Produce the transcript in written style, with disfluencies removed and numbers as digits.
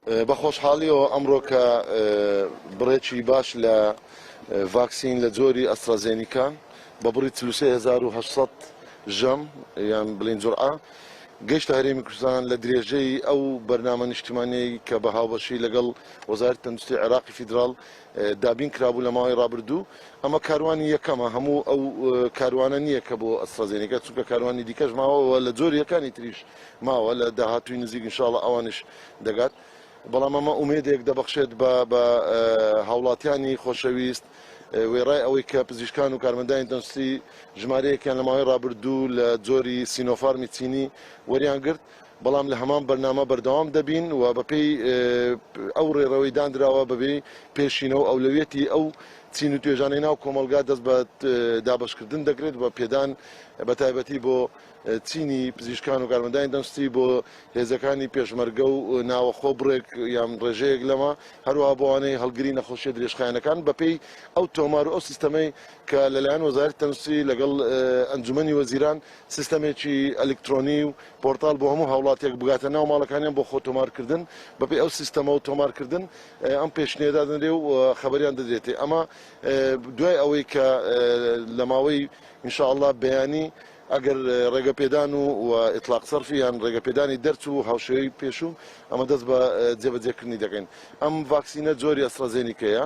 بەخۆشحاڵیەوە ئەمڕۆ کە بڕێکی باش لە ڤاکسین لە جۆری ئەسترازێنیکا بە بڕی 3800 ژەم یان بڵین جورعە گەیشتە هەرێمی کوردستان لە درێژەی ئەو بەرنامە نیشتیمانیەی کە بە هاوبەشی لەگەڵ وەزارەتی تەندروستی عێراقی فیدراڵ دابین کرابوو لە ماوەی ڕابردوو. ئەمە کاروانی یەکەمە، هەموو ئەو کاروانە نییە کە بۆ ئەسترازێنیکا، چونکە کاروانی دیکەش ماوەوە لە جۆریەکانی تریش ماوە لە داهاتووی نزیک ئینشاڵڵا ئەوانش دەگات. بەڵام ئەمە ئومێدێک دەبەخشێت بە هاوڵاتیانی خۆشەویست وێڕای ئەوەی کە پزیشکان و کارمەندانی تەندروستی ژمارەیەکیان لە ماوەی ڕابردوو لە جۆری سینۆفارمی چینی وەریان گرت. بەڵام لە هەمان بەرنامە بەردەوام دەبین و بەپێی ئەو ڕێڕەوەی دانراوە بەبێ پێشینەوە ئەولەوێتی ئەو چین و توێژانەی ناو کۆمەلگا دەست بە دابشکردن دەکرێت بە پێدان بە تایبەتی بۆ چینی پزیشکان و کارمەندانی تەندروستی بۆ هێزەکانی پێشمەرگە و ناوەخۆ بڕێک یان ڕێژەیەک لەمە هەروەها بۆوانەی هەڵگری نەخۆشیە درێژخایەنەکان بەپێی ئەو تۆمار و ئەو سیستەمەی کە لەلایەن وەزارەتی تەندروستی لەگەڵ ئەنجومەنی وەزیران سیستەمێکی ئەلکترۆنی و پۆرتال بۆ هەموو هاوڵاتێک بگاتە ناو ماڵەکانیان بۆ خۆ تۆمارکردن بەپێی ئەو سیستەمە و تۆمارکردن ئەم پێشنێدا دەدرێ و خەبەریان دەدرێتێ. ئەمە دوای ئەوەی کە لە ماوەی ئینشاءڵڵا بەیانی ئەگەر ڕێگەپێدان و ئیطلاق سەرفی یان ڕێگەپێدانی دەرچ و هاوشێوەی پێشوو ئەمە دەست بە جێبەجێکردنی دەکەین. ئەم ڤاکسینە جۆری ئەسترازێنیکەیە.